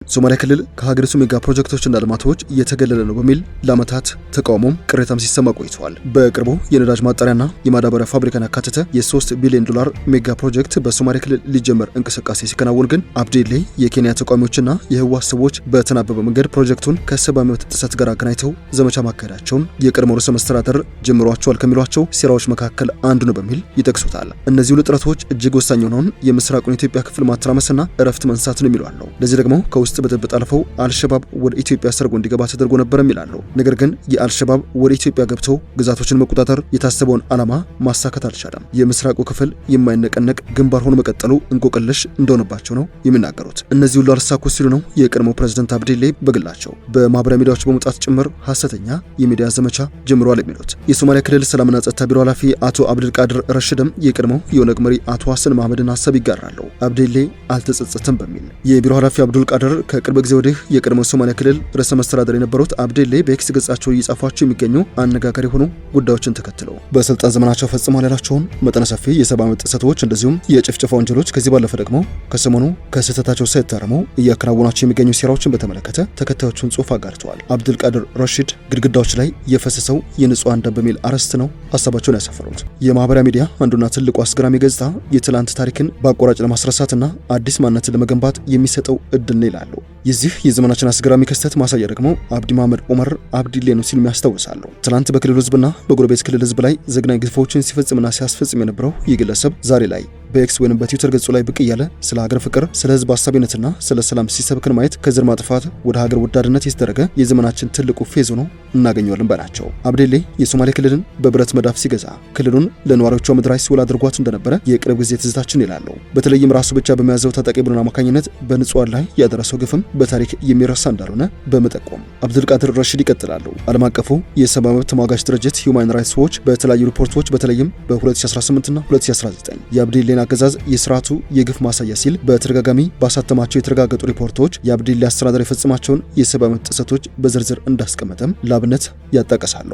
ሶማሊያ ክልል ከሀገሪቱ ሜጋ ፕሮጀክቶችና ልማቶች እየተገለለ ነው በሚል ለዓመታት ተቃውሞም ቅሬታም ሲሰማ ቆይቷል። በቅርቡ የነዳጅ ማጣሪያና የማዳበሪያ ፋብሪካን ያካተተ የ3 ቢሊዮን ዶላር ሜጋ ፕሮጀክት በሶማሊያ ክልል ሊጀመር እንቅስቃሴ ሲከናወን ግን አብዲሌ የኬንያ ተቃዋሚዎችና የህወሓት ሰዎች በተናበበ መንገድ ፕሮጀክቱን ከሰብአዊ መብት ጥሰት ጋር አገናኝተው ዘመቻ ማካሄዳቸውን የቀድሞ ርዕሰ መስተዳድር ጀምሯቸዋል ከሚሏቸው ሴራዎች መካከል አንዱ ነው በሚል ይጠቅሱታል። እነዚህ ሁለት ጥረቶች እጅግ ወሳኝ የሆነውን የምስራቁን ኢትዮጵያ ክፍል ማተራመስና እረፍት መንሳት ነው የሚሉ አለው። ለዚህ ደግሞ ከውስጥ በጥብጥ አልፈው አልሸባብ ወደ ኢትዮጵያ ሰርጎ እንዲገባ ተደርጎ ነበር ይላሉ። ነገር ግን የአልሸባብ ወደ ኢትዮጵያ ገብቶ ግዛቶችን መቆጣጠር የታሰበውን ዓላማ ማሳካት አልቻለም። የምስራቁ ክፍል የማይነቀነቅ ግንባር ሆኖ መቀጠሉ እንቆቅልሽ እንደሆነባቸው ነው የሚናገሩት። እነዚህ ሁሉ አልሳኩ ሲሉ ነው የቀድሞ ፕሬዝዳንት አብዲሌ በግላቸው በማህበራዊ ሚዲያዎች በመውጣት ጭምር ሐሰተኛ የሚዲያ ዘመቻ ጀምረዋል የሚሉት። የሶማሊያ ክልል ሰላምና ጸጥታ ቢሮ ኃላፊ አቶ አብዱልቃድር ረሽድም የቀድሞው የኦነግ መሪ አቶ ሐሰን መሐመድን ሐሳብ ይጋራሉ። አብዲሌ አልተጸጸተም በሚል የቢሮ ኃላፊ አብዱልቃድር ከቅርብ ጊዜ ወዲህ የቀድሞ ሶማሊያ ክልል ርዕሰ መስተዳድር የነበሩት አብዲሌ በኤክስ ገጻቸው እየጻፏቸው የሚገኙ አነጋጋሪ ሆኑ ጉዳዮችን ተከትለው በስልጣን ዘመናቸው ፈጽመዋል ያላቸውን መጠነ ሰፊ የሰብአዊ መብት ጥሰቶች እንደዚሁም የጭፍጨፋ ወንጀሎች ከዚህ ባለፈ ደግሞ ከሰሞኑ ከስህተታቸው ሳይታረሙ እያከናወናቸው የሚገኙ ሴራዎችን በተመለከተ ተከታዮቹን ጽሑፍ አጋርተዋል። አብዱልቃድር ረሺድ ግድግዳዎች ላይ የፈሰሰው የንጹሃን ደም በሚል አርዕስት ነው ሀሳባቸውን ያሰፈሩት። የማህበራዊ ሚዲያ አንዱና ትልቁ አስገራሚ ገጽታ የትላንት ታሪክን በአቋራጭ ለማስረሳትና አዲስ ማንነትን ለመገንባት የሚሰጠው እድል ነው ይላሉ። የዚህ የዘመናችን አስገራሚ ክስተት ማሳያ ደግሞ አብዲ መሐመድ ዑመር አብዲሌ ነው ሲሉ ያስታውሳሉ። ትላንት በክልሉ ህዝብና በጎረቤት ክልል ህዝብ ላይ ዘግናኝ ግፎችን ሲፈጽምና ሲያስፈጽም የነበረው ይህ ግለሰብ ዛሬ ላይ በኤክስ ወይም በትዊተር ገጹ ላይ ብቅ እያለ ስለ ሀገር ፍቅር፣ ስለ ህዝብ አሳቢነትና ስለ ሰላም ሲሰብክን ማየት ከዘር ማጥፋት ወደ ሀገር ወዳድነት የተደረገ የዘመናችን ትልቁ ፌዝ ሆኖ እናገኘዋለን ባላቸው አብዲሌ የሶማሌ ክልልን በብረት መዳፍ ሲገዛ ክልሉን ለነዋሪዎቿ ምድራዊ ሲውል አድርጓት እንደነበረ የቅርብ ጊዜ ትዝታችን ይላሉ። በተለይም ራሱ ብቻ በመያዘው ታጣቂ ቡድን አማካኝነት በንጹሃን ላይ ያደረሰው ግፍም በታሪክ የሚረሳ እንዳልሆነ በመጠቆም አብዱልቃድር ረሺድ ይቀጥላሉ። ዓለም አቀፉ የሰብአዊ መብት ተሟጋች ድርጅት ሂውማን ራይትስ ዎች በተለያዩ ሪፖርቶች በተለይም በ2018 እና 2019 የአብዲሌ አገዛዝ የስርዓቱ የግፍ ማሳያ ሲል በተደጋጋሚ ባሳተማቸው የተረጋገጡ ሪፖርቶች የአብዲሌ አስተዳደር የፈጸማቸውን የሰብአዊ መብት ጥሰቶች በዝርዝር እንዳስቀመጠም ላብነት ያጣቀሳሉ።